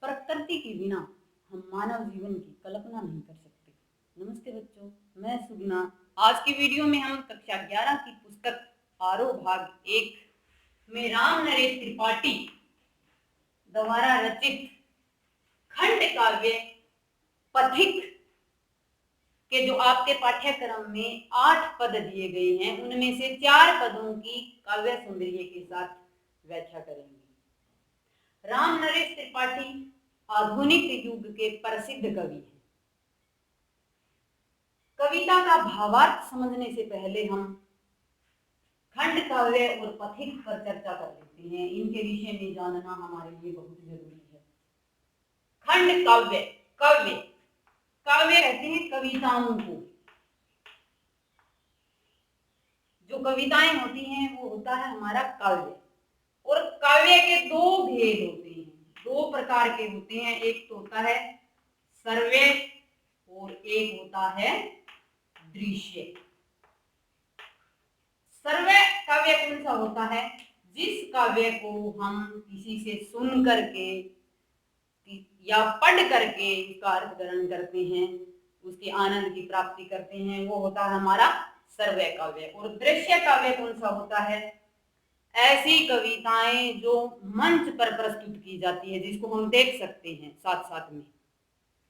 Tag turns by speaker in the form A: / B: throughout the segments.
A: प्रकृति के बिना हम मानव जीवन की कल्पना नहीं कर सकते। नमस्ते बच्चों, मैं सुगना। आज की वीडियो में हम कक्षा 11 की पुस्तक आरोह भाग 1 में राम नरेश त्रिपाठी द्वारा रचित खंड काव्य पथिक के जो आपके पाठ्यक्रम में 8 पद दिए गए हैं, उनमें से 4 पदों की काव्य सौंदर्य के साथ व्याख्या करेंगे। राम नरेश त्रिपाठी आधुनिक युग के प्रसिद्ध कवि हैं। कविता का भावार्थ समझने से पहले हम खंड काव्य और पथिक पर चर्चा कर लेते हैं। इनके विषय में जानना हमारे लिए बहुत जरूरी है। खंड काव्य, काव्य काव्य कहते हैं कविताओं को। जो कविताएं होती हैं वो होता है हमारा काव्य। और काव्य के दो भेद होते हैं, दो प्रकार के होते हैं। एक तो होता है सर्वे और एक होता है दृश्य। सर्वे काव्य कौन सा होता है? जिस काव्य को हम किसी से सुन करके या पढ़ करके इसका अर्थ ग्रहण करते हैं, उसके आनंद की प्राप्ति करते हैं, वो होता है हमारा सर्वे काव्य। और दृश्य काव्य कौन सा होता है? ऐसी कविताएं जो मंच पर प्रस्तुत की जाती है, जिसको हम देख सकते हैं साथ साथ में,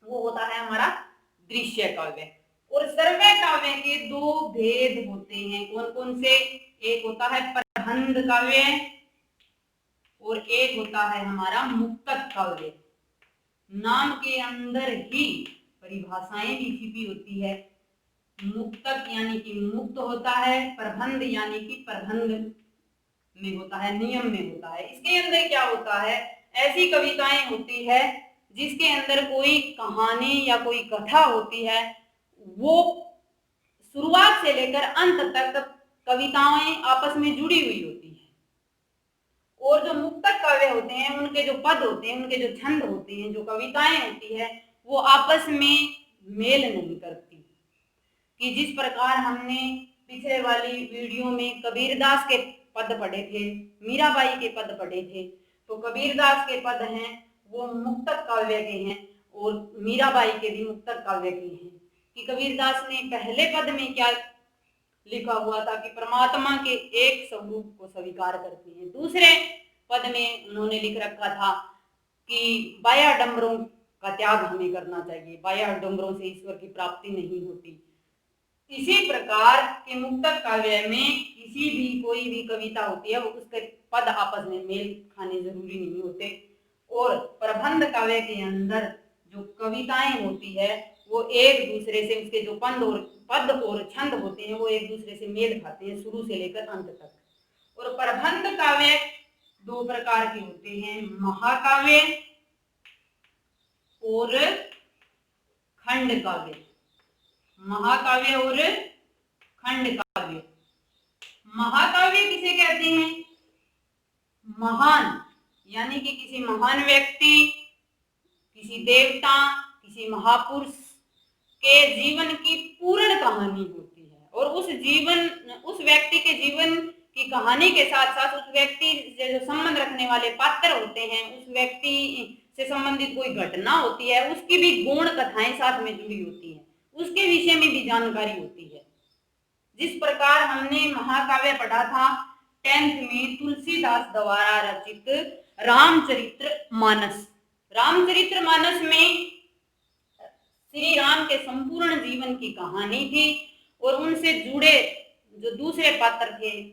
A: वो होता है हमारा दृश्य काव्य। और सर्वे काव्य के दो भेद होते हैं। कौन कौन से? एक होता है प्रबंध काव्य और एक होता है हमारा मुक्तक काव्य। नाम के अंदर ही परिभाषाएं भी छिपी होती है। मुक्तक यानी कि मुक्त होता है, प्रबंध यानी कि प्रबंध में होता है, नियम में होता है। इसके अंदर क्या होता है? ऐसी कविताएं होती है जिसके अंदर कोई कहानी या कोई कथा होती है, वो शुरुआत से लेकर अंत तक कविताएं आपस में जुड़ी हुई होती है। और जो मुक्तक काव्य होते हैं, उनके जो पद होते हैं, उनके जो छंद होते हैं, जो कविताएं होती है, वो आपस में मेल नहीं करती। कि जिस प्रकार हमने पिछले वाली वीडियो में कबीरदास के पद पढ़े थे, मीराबाई के पद पढ़े थे, तो कबीरदास के पद हैं वो मुक्तक काव्य के हैं और मीराबाई के भी मुक्तक काव्य के हैं। कि कबीरदास ने पहले पद में क्या लिखा हुआ था कि परमात्मा के एक स्वरूप को स्वीकार करते हैं। दूसरे पद में उन्होंने लिख रखा था कि बाह्याडंबरों का त्याग हमें करना चाहिए, बाह्याडंबरों से ईश्वर की प्राप्ति नहीं होती। इसी प्रकार के मुक्तक काव्य में किसी भी कोई भी कविता होती है, वो उसके पद आपस में मेल खाने जरूरी नहीं होते। और प्रबंध काव्य के अंदर जो कविताएं होती है, वो एक दूसरे से, उसके जो पद और छंद होते हैं, वो एक दूसरे से मेल खाते हैं शुरू से लेकर अंत तक। और प्रबंध काव्य दो प्रकार के होते हैं, महाकाव्य और खंड काव्य। महाकाव्य और खंड काव्य। महाकाव्य किसे कहते हैं? महान यानी कि किसी महान व्यक्ति, किसी देवता, किसी महापुरुष के जीवन की पूर्ण कहानी होती है। और उस व्यक्ति के जीवन की कहानी के साथ साथ उस व्यक्ति से जो संबंध रखने वाले पात्र होते हैं, उस व्यक्ति से संबंधित कोई घटना होती है, उसकी भी गौण कथाएं साथ में जुड़ी होती है, उसके विषय में भी जानकारी होती है। जिस प्रकार हमने महाकाव्य पढ़ा था 10th में तुलसीदास द्वारा रचित रामचरितमानस। रामचरितमानस में श्री राम के संपूर्ण जीवन की कहानी थी और उनसे जुड़े जो दूसरे पात्र थे,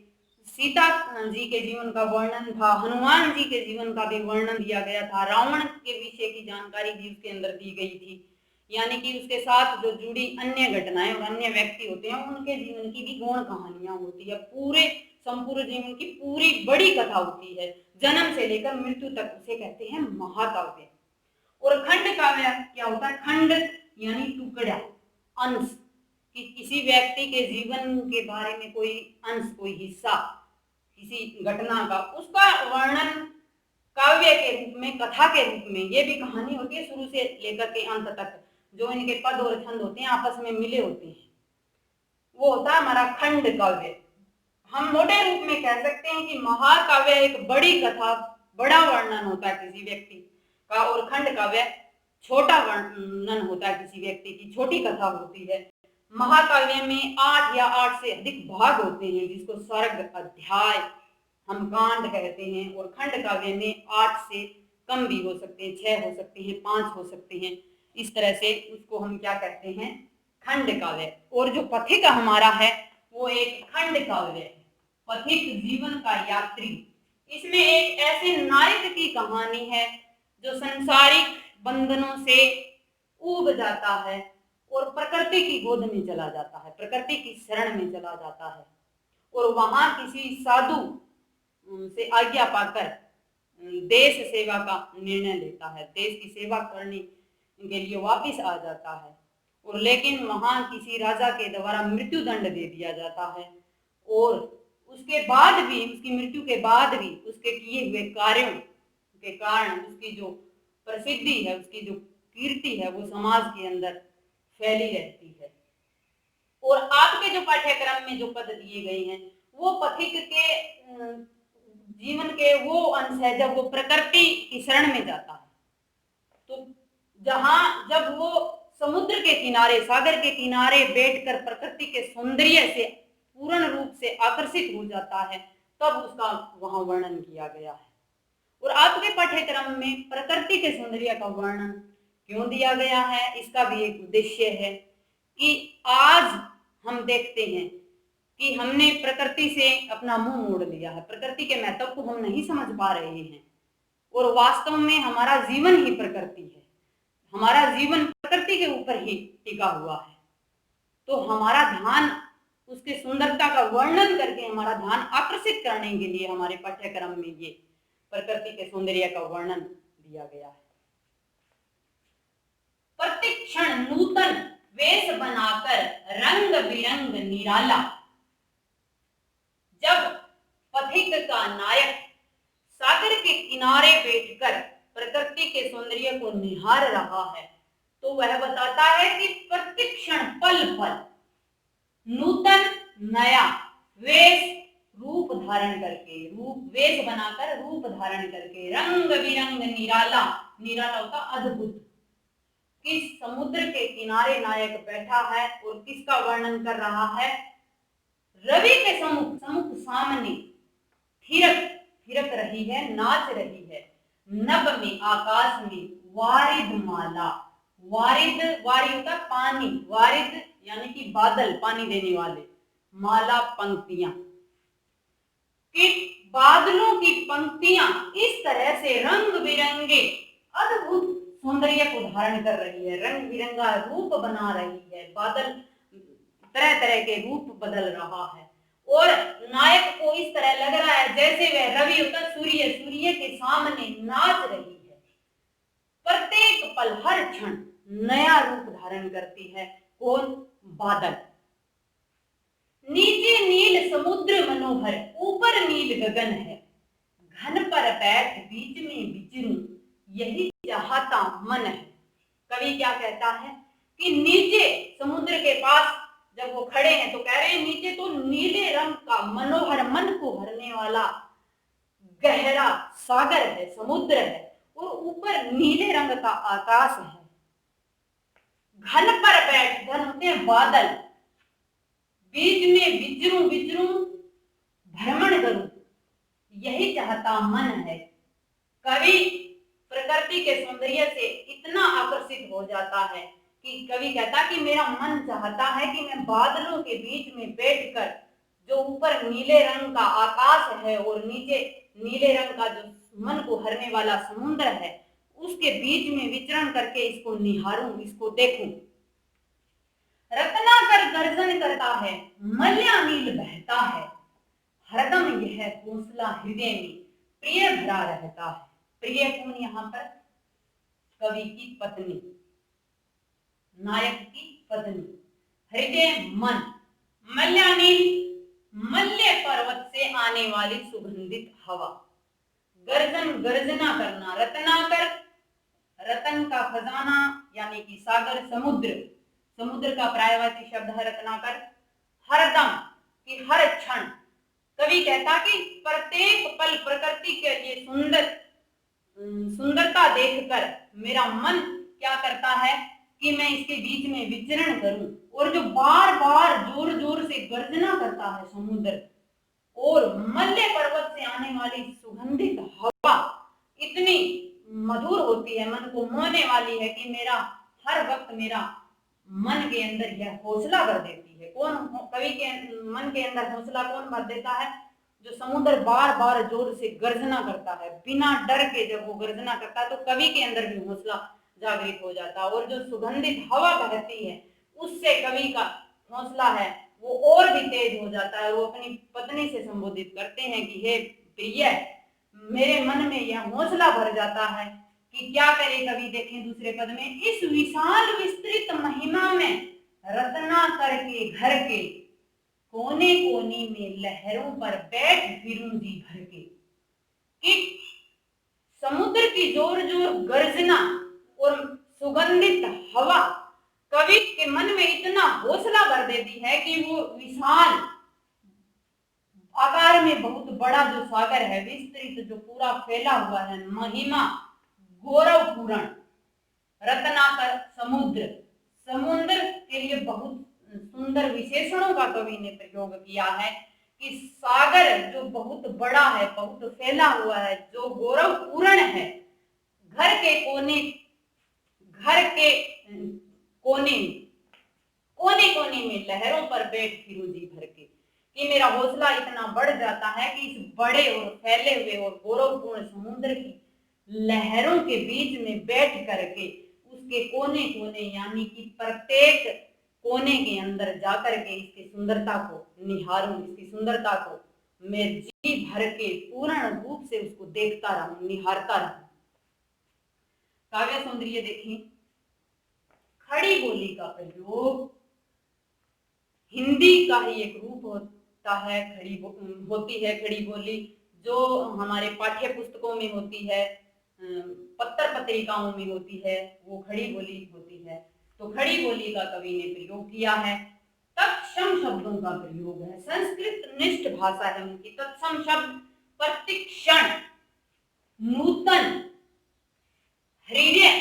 A: सीता जी के जीवन का वर्णन था, हनुमान जी के जीवन का भी वर्णन दिया गया था, रावण के विषय की जानकारी भी उसके अंदर दी गई थी। यानी कि उसके साथ जो जुड़ी अन्य घटनाएं और अन्य व्यक्ति होते हैं, उनके जीवन की भी गौण कहानियां होती है। पूरे संपूर्ण जीवन की पूरी बड़ी कथा होती है, जन्म से लेकर मृत्यु तक। उसे कहते हैं महाकाव्य। और खंड काव्य क्या होता है? खंड यानी टुकड़ा, अंश। कि किसी व्यक्ति के जीवन के बारे में कोई अंश, कोई हिस्सा, किसी घटना का, उसका वर्णन काव्य के रूप में, कथा के रूप में। ये भी कहानी होती है शुरू से लेकर के अंत तक। जो इनके पद और छंद होते हैं आपस में मिले होते हैं, वो होता है हमारा खंड काव्य। हम मोटे रूप में कह सकते हैं कि महाकाव्य एक बड़ी कथा, बड़ा वर्णन होता है किसी व्यक्ति का और खंड काव्य छोटा वर्णन होता है, किसी व्यक्ति की छोटी कथा होती है। महाकाव्य में 8 या 8 से अधिक भाग होते हैं, जिसको सर्ग, अध्याय हम कांड कहते हैं। और खंड काव्य में 8 से कम भी हो सकते हैं, 6 हो सकते हैं, 5 हो सकते हैं। इस तरह से उसको हम क्या कहते हैं, खंड काव्य। और जो पथिक हमारा है वो एक खंड काव्य है, पथिक जीवन का यात्री। इसमें एक ऐसे नायक की कहानी है जो संसारिक बंधनों से ऊब जाता है और प्रकृति की गोद में चला जाता है, प्रकृति की शरण में चला जाता है और वहां किसी साधु से आज्ञा पाकर देश सेवा का निर्णय लेता है, देश की सेवा करने के लिए वापिस आ जाता है। और लेकिन वहां किसी राजा के द्वारा मृत्यु दंड दे दिया जाता है और उसके बाद भी, उसकी मृत्यु के बाद भी उसके किए हुए कार्यों के कारण उसकी जो प्रसिद्धि है, उसकी जो कीर्ति है, वो समाज के अंदर फैली रहती है। और आपके जो पाठ्यक्रम में जो पद दिए गए हैं वो पथिक के जीवन के वो अंश है जब वो प्रकृति की शरण में जाता है। तो जब वो समुद्र के किनारे, सागर के किनारे बैठकर प्रकृति के सौंदर्य से पूर्ण रूप से आकर्षित हो जाता है, तब उसका वहां वर्णन किया गया है। और आपके पाठ्यक्रम में प्रकृति के सौंदर्य का वर्णन क्यों दिया गया है, इसका भी एक उद्देश्य है कि आज हम देखते हैं कि हमने प्रकृति से अपना मुंह मोड़ लिया है, प्रकृति के महत्व को हम नहीं समझ पा रहे हैं और वास्तव में हमारा जीवन ही प्रकृति है, हमारा जीवन प्रकृति के ऊपर ही टिका हुआ है। तो हमारा ध्यान उसके सुंदरता का वर्णन करके हमारा ध्यान आकर्षित करने के लिए हमारे पाठ्यक्रम में ये प्रकृति के सौंदर्य का वर्णन दिया गया है। प्रतिक्षण नूतन वेश बनाकर रंग बिरंग निराला, जब पथिक का नायक सागर के किनारे बैठकर प्रकृति के सौंदर्य को निहार रहा है तो वह बताता है कि प्रतिक्षण पल पल नूतन नया वेश रूप धारण करके, रूप वेश बनाकर रूप धारण करके, रंग बिरंग निराला, निराला होता अद्भुत, कि समुद्र के किनारे नायक बैठा है और किसका वर्णन कर रहा है, रवि के समुख समुख सामने थिरक थिरक रही है, नाच रही है, नभ में आकाश में वारिद माला, वारिद वारी होता पानी, वारिद यानी कि बादल, पानी देने वाले, माला पंक्तियां, कि बादलों की पंक्तियां इस तरह से रंग बिरंगे अद्भुत सौंदर्य को धारण कर रही है, रंग बिरंगा रूप बना रही है, बादल तरह तरह के रूप बदल रहा है और नायक को इस तरह लग रहा है जैसे वह रवि होता सूर्य, सूर्य के सामने नाच रही है। प्रत्येक पल हर क्षण नया रूप धारण करती है। कौन? बादल। नीचे नील समुद्र मनोहर, ऊपर नील गगन है, घन पर बैठ बीच में विचरूं, यही चाहता मन है। कवि क्या कहता है कि नीचे समुद्र के पास जब वो खड़े हैं तो कह रहे हैं नीचे तो नीले रंग का मनोहर, मन को भरने वाला गहरा सागर है, समुद्र है और ऊपर नीले रंग का आकाश है। घन पर बैठ, घन होते हैं बादल, बीच में विचरूं विचरूं भ्रमण करूं, यही चाहता मन है। कवि प्रकृति के सौंदर्य से इतना आकर्षित हो जाता है कि कवि कहता कि मेरा मन चाहता है कि मैं बादलों के बीच में बैठकर, जो ऊपर नीले रंग का आकाश है और नीचे नीले रंग का जो मन को हरने वाला समुद्र है, उसके बीच में विचरण करके इसको निहारूं, इसको देखूं। रत्नाकर गर्जन करता है, मल्यानील बहता है, हरदम यह हौसला हृदय में प्रिय भरा रहता है। प्रिय कौन? यहाँ पर कवि की पत्नी, नायक की पत्नी, हृदय मन, मल्यानील मल्य पर्वत से आने वाली सुगंधित हवा, गर्जन गर्जना करना, रत्नाकर रतन का खजाना यानी कि सागर, समुद्र, समुद्र का पर्यायवाची शब्द है रत्नाकर, हरदम कि हर क्षण। कवि कहता कि प्रत्येक पल प्रकृति के लिए सुंदरता देखकर मेरा मन क्या करता है कि मैं इसके बीच में विचरण करूं। और जो बार बार जोर जोर से गर्जना करता है समुद्र, और मल्य पर्वत से आने वाली सुगंधित हवा इतनी मधुर होती है, मन को मोहने वाली है कि मेरा हर वक्त मेरा मन के अंदर यह हौसला भर देती है। कौन कवि के मन के अंदर हौसला कौन भर देता है? जो समुद्र बार बार जोर से गर्जना करता है, बिना डर के जब वो गर्जना करता है तो कवि के अंदर भी हौसला जागृत हो जाता है। और जो सुगंधित हवा बहती है उससे कवि का हौसला है वो और भी तेज हो जाता है। वो अपनी पत्नी से संबोधित करते हैं कि हे प्रिय, मेरे मन में यह हौसला भर जाता है कि क्या करे कवि। देखें दूसरे पद में, इस विशाल विस्तृत महिमा में रत्नाकर के घर के कोने कोने में लहरों पर बैठ फिरूं जी भर के। कि समुद्र की जोर जोर गर्जना और सुगंधित हवा कवि के मन में इतना हौसला भर देती है कि वो विशाल आकार में बहुत बड़ा जो सागर है, विस्तृत जो पूरा फैला हुआ है, महिमा गौरवपूर्ण रत्नाकर समुद्र, समुद्र के लिए बहुत सुंदर विशेषणों का कवि ने प्रयोग किया है कि सागर जो बहुत बड़ा है, बहुत फैला हुआ है, जो गौरवपूर्ण है, घर के कोने कोने कोने में लहरों पर बैठ फिरूं जी भर के। कि मेरा हौसला इतना बढ़ जाता है कि इस बड़े और फैले हुए और गौरवपूर्ण समुद्र की लहरों के बीच में बैठ करके उसके कोने कोने यानी कि प्रत्येक कोने के अंदर जाकर के इसकी सुंदरता को निहारूं, इसकी सुंदरता को मैं जी भर के पूर्ण रूप से उसको देखता रहूं, निहारता रहूं। काव्य सौंदर्य देखें, खड़ी बोली का प्रयोग हिंदी का ही एक रूप होता है। होती है खड़ी बोली, जो हमारे पाठ्य पुस्तकों में होती है, पत्र पत्रिकाओं में होती है, वो खड़ी बोली होती है। तो खड़ी बोली का कवि ने प्रयोग किया है। तत्सम शब्दों का प्रयोग है, संस्कृत निष्ठ भाषा है उनकी। तत्सम शब्द प्रतिक्षण, नूतन, हृदय,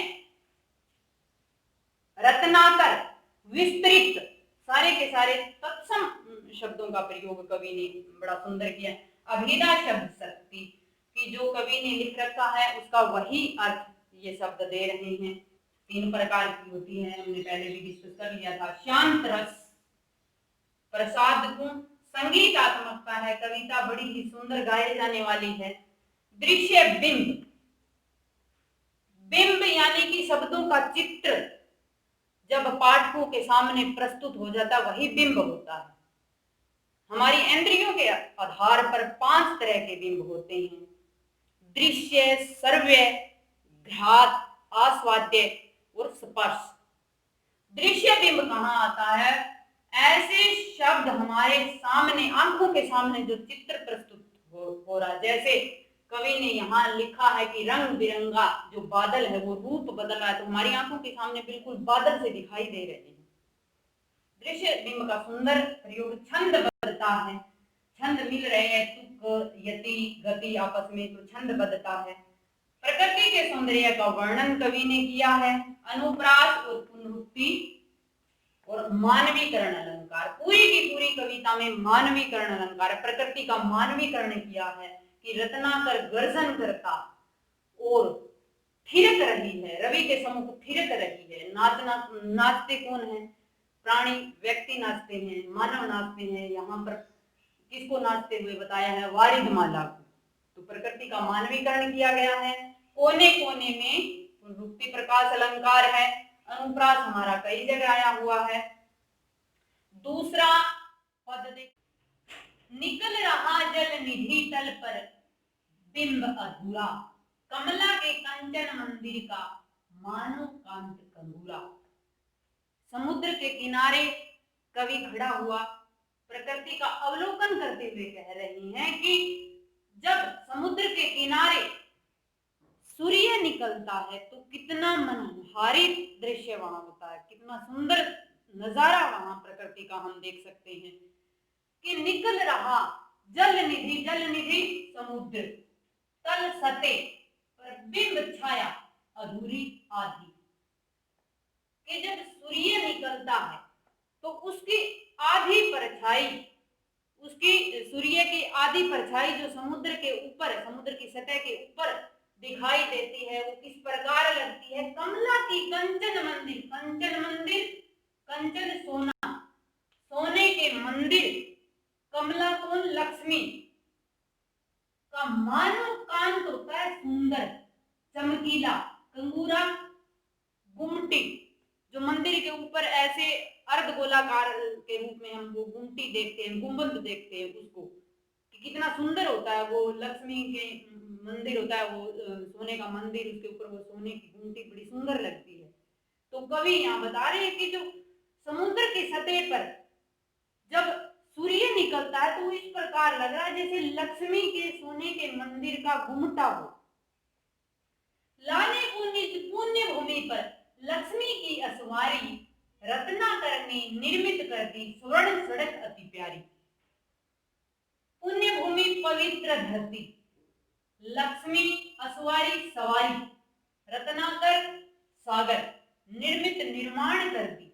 A: रत्नाकर, विस्तृत, सारे के सारे तत्सम शब्दों का प्रयोग कवि ने बड़ा सुंदर किया। अभिधा शब्द शक्ति की जो कवि ने लिख रखा है उसका वही अर्थ ये शब्द दे रहे हैं। 3 प्रकार की होती है, हमने पहले भी डिस्कस कर लिया था। शांत रस, प्रसाद गुण, संगीतात्मकता है, कविता बड़ी ही सुंदर गाए जाने वाली है। दृश्य बिंब, बिंब यानी कि शब्दों का चित्र जब पाठकों के सामने प्रस्तुत हो जाता वही बिंब होता है। हमारी इंद्रियों के आधार पर 5 तरह के बिंब होते हैं: दृश्य, श्रव्य, घ्रात, आस्वाद्य और स्पर्श। दृश्य बिंब कहाँ आता है? ऐसे शब्द हमारे सामने, आंखों के सामने जो चित्र प्रस्तुत हो रहा है। जैसे कवि ने यहाँ लिखा है कि रंग बिरंगा जो बादल है वो रूप बदल रहा है, तो हमारी आंखों के सामने बिल्कुल बादल से दिखाई दे रहे हैं। दृश्य बिंब का सुंदर प्रयोग। छंद बदलता है, छंद मिल रहे हैं, तुक, यति, गति आपस में, तो छंद बदलता है। प्रकृति के सौंदर्य का वर्णन कवि ने किया है। अनुप्रास और पुनरुक्ति और मानवीकरण अलंकार, पूरी की पूरी कविता में मानवीकरण अलंकार, प्रकृति का मानवीकरण किया है कि रत्नाकर गर्जन करता और थिरक रही है, रवि के सम्मुख थिरक रही है। नाचते कौन है? प्राणी, व्यक्ति नाचते हैं, मानव नाचते हैं। यहाँ पर किसको नाचते हुए बताया है? वारिधमाला को। तो प्रकृति का मानवीकरण किया गया है। कोने कोने में पुनरुक्ति प्रकाश अलंकार है। अनुप्रास हमारा कई जगह आया हुआ है। दूसरा पद देख, निकल रहा जल निधि तल पर बिंब अधूरा, कमला के कंचन मंदिर का मानो कांत कंगूरा। समुद्र के किनारे कवि खड़ा हुआ प्रकृति का अवलोकन करते हुए कह रही हैं कि जब समुद्र के किनारे सूर्य निकलता है तो कितना मनोहारी दृश्य वहां होता है, कितना सुंदर नजारा वहां प्रकृति का हम देख सकते हैं। कि निकल रहा जल निधि समुद्र, तल सते पर बिंब छाया, अधूरी आधी। कि जब सूर्य निकलता है तो उसकी आधी परछाई, उसकी सूर्य की आधी परछाई जो समुद्र के ऊपर, समुद्र की सतह के ऊपर दिखाई देती है, वो किस प्रकार लगती है? कमला की कंचन मंदिर, कंचन मंदिर, कंचन सोना, सोने के मंदिर, कमला कौन? लक्ष्मी का मानव कांत होता है सुंदर, चमकीला, कंगूरा, गुमटी, जो मंदिर के ऊपर ऐसे अर्धगोलाकार के रूप में हम वो गुमटी देखते हैं, गुंबद देखते हैं उसको, कि कितना सुंदर होता है वो। लक्ष्मी के मंदिर होता है वो, सोने का मंदिर, उसके ऊपर वो सोने की गुमटी बड़ी सुंदर लगती है। तो कवि यहाँ बता रहे हैं कि जो समुद्र की सतह पर जब सूर्य निकलता है तो वो इस प्रकार लग रहा है जैसे लक्ष्मी के सोने के मंदिर का घुमटा हो। लाने पुण्य भूमि पर लक्ष्मी की असवारी, रत्नाकर ने निर्मित कर दी स्वर्ण सड़क अति प्यारी। पुण्य भूमि पवित्र धरती, लक्ष्मी असवारी सवारी, रत्नाकर सागर, निर्मित निर्माण कर दी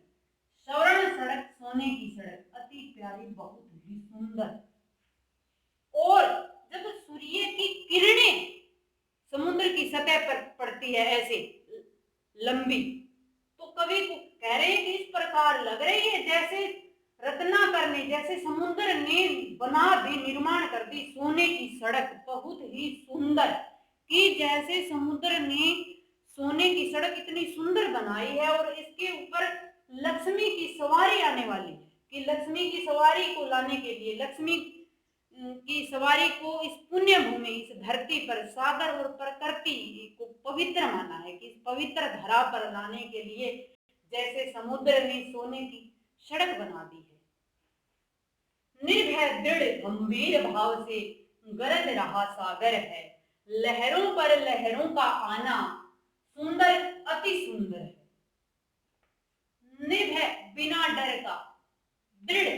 A: स्वर्ण सड़क सोने की सड़क अति प्यारी, बहुत ही सुंदर। और जब सूर्य की किरणें समुद्र की सतह पर पड़ती है ऐसे लंबी, तो कवि को कह रहे हैं कि इस प्रकार लग रही है जैसे रत्नाकर ने, जैसे समुद्र ने बना दी, निर्माण कर दी सोने की सड़क, बहुत ही सुंदर, कि जैसे समुद्र ने सोने की सड़क इतनी सुंदर बनाई है और इसके ऊपर लक्ष्मी की सवारी आने वाली, कि लक्ष्मी की सवारी को लाने के लिए, लक्ष्मी की सवारी को इस पुण्य भूमि, इस धरती पर सागर और प्रकृति को पवित्र माना है, कि इस पवित्र धरा पर लाने के लिए जैसे समुद्र ने सोने की सड़क बना दी है। निर्भय दृढ़ गंभीर भाव से गरज रहा सागर है, लहरों पर लहरों का आना सुंदर अति सुंदर है। निर्भय बिना डर का, दृढ़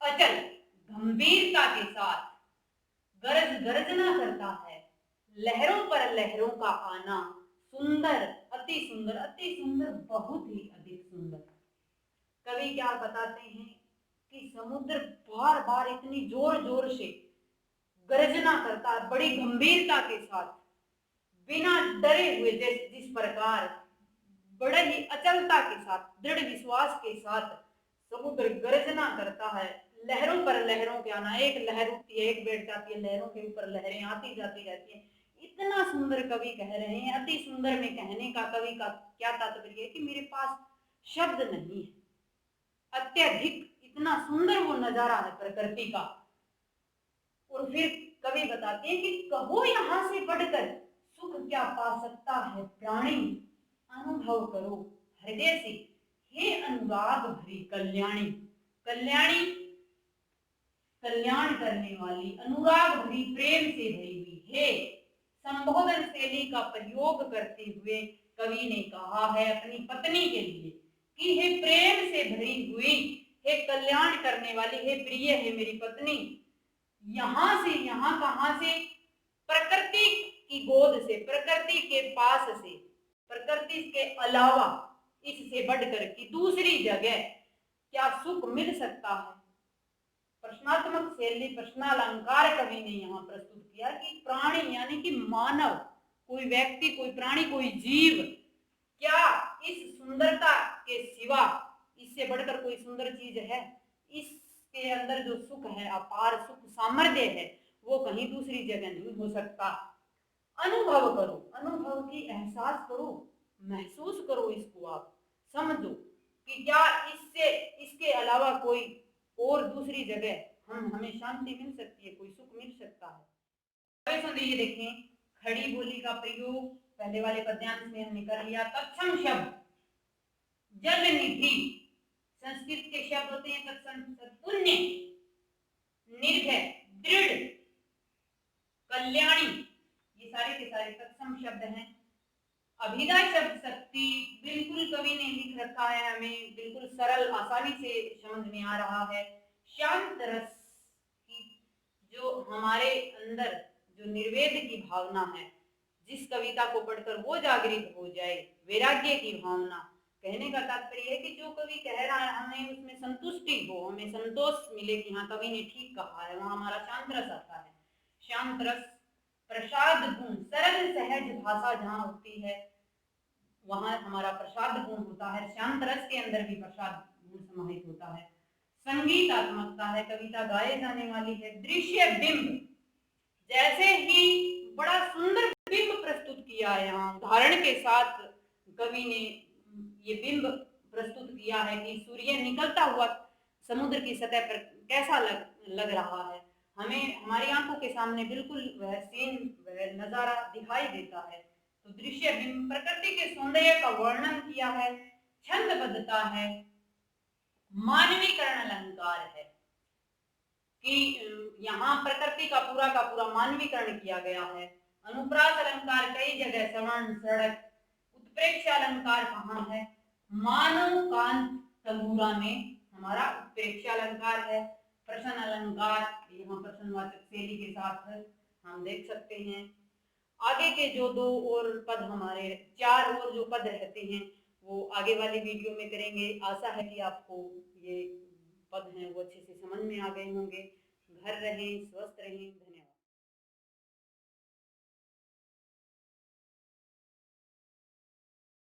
A: अचल गंभीरता के साथ गर्जना करता है, लहरों पर लहरों का आना सुंदर अति सुंदर, अति सुंदर बहुत ही अधिक सुंदर। कवि क्या बताते हैं कि समुद्र बार बार इतनी जोर जोर से गर्जना करता है, बड़ी गंभीरता के साथ, बिना डरे हुए, जिस प्रकार बड़े ही अचलता के साथ, दृढ़ विश्वास के साथ समुद्र गर्जना करता है, लहरों पर लहरों के आना, एक लहर उठती है, एक बैठ जाती है, लहरों के ऊपर लहरें आती जाती रहती हैं। इतना सुंदर कवि कह रहे हैं। अति सुंदर में कहने का कवि का क्या तात्पर्य है कि मेरे पास शब्द नहीं है, अत्यधिक इतना सुंदर वो नजारा है प्रकृति का। और फिर कवि बताते हैं कि कहो यहां से बढ़कर सुख क्या पा सकता है प्राणी, अनुभव करो हृदय से हे अनुराग भरी कल्याणी। कल्याणी कल्याण करने वाली, अनुराग भरी प्रेम से भरी हुई, हे संबोधन शैली का प्रयोग करते हुए कवि ने कहा है अपनी पत्नी के लिए कि हे प्रेम से भरी हुई, हे कल्याण करने वाली, हे प्रिय, हे मेरी पत्नी, यहां से, यहां कहां से? प्रकृति की गोद से, प्रकृति के पास से, प्रकृति के अलावा इससे बढ़कर की दूसरी जगह क्या सुख मिल सकता है? प्रश्नात्मक शैली, प्रश्नालंकार कवि ने यहाँ प्रस्तुत किया कि प्राणी यानी कि मानव, कोई व्यक्ति, कोई प्राणी, कोई जीव, क्या इस सुंदरता के सिवा इससे बढ़कर कोई सुंदर चीज है? इसके अंदर जो सुख है, अपार सुख सामर्थ्य है, वो कहीं दूसरी जगह नहीं हो सकता। अनुभव करो, अनुभव की एहसास करो, महसूस करो, इसको आप समझो कि क्या इससे, इसके अलावा कोई और दूसरी जगह हमें शांति मिल सकती है, कोई सुख मिल सकता है। ये देखें, खड़ी बोली का प्रयोग पहले वाले पद्यांश में हमने कर लिया। तत्सम शब्द जल निधि, संस्कृत के शब्द होते हैं तत्सम, पुण्य, निर्भय, दृढ़, कल्याणी, ये सारे के सारे तत्सम शब्द हैं। अभिधा शब्द शक्ति, बिल्कुल कवि ने लिख रखा है, हमें बिल्कुल सरल आसानी से समझ में आ रहा है। शांत रस की, जो हमारे अंदर जो निर्वेद की भावना है, जिस कविता को पढ़कर वो जागृत हो जाए, वैराग्य की भावना। कहने का तात्पर्य है कि जो कवि कह रहा है हमें उसमें संतुष्टि हो, हमें संतोष मिले कि हाँ कवि ने ठीक कहा है, वहां हमारा शांत रस आता है। शांत रस, प्रसाद गुण, सरल सहज भाषा जहाँ होती है वहां हमारा प्रसाद गुण होता है। शांत रस के अंदर भी प्रसाद गुण समाहित होता है। संगीतात्मकता है, कविता गाए जाने वाली है। दृश्य बिंब, जैसे ही बड़ा सुंदर बिंब प्रस्तुत किया है, यहाँ उदाहरण के साथ कवि ने ये बिंब प्रस्तुत किया है कि सूर्य निकलता हुआ समुद्र की सतह पर कैसा लग रहा है। हमें हमारी आंखों के सामने बिल्कुल वह सीन, वह नजारा दिखाई देता है। तो दृश्य बिंब प्रकृति के सौंदर्य का वर्णन किया है। छंदबद्धता है, मानवीकरण अलंकार है कि यहाँ प्रकृति का पूरा मानवीकरण किया गया है। अनुप्रास अलंकार कई जगह, सवर्ण, सड़क। उत्प्रेक्ष अलंकार कहाँ है? मानव कांत तंबूरा में हमारा उत्प्रेक्ष अलंकार है। प्रश्न अलंकार, यहाँ प्रश्नवाचक शैली के साथ हम देख सकते हैं। आगे के जो दो और पद, हमारे चार और जो पद रहते हैं वो आगे वाली वीडियो में करेंगे। आशा है कि आपको ये पद हैं वो अच्छे से समझ में आ गए होंगे। घर रहें, स्वस्थ रहें। धन्यवाद।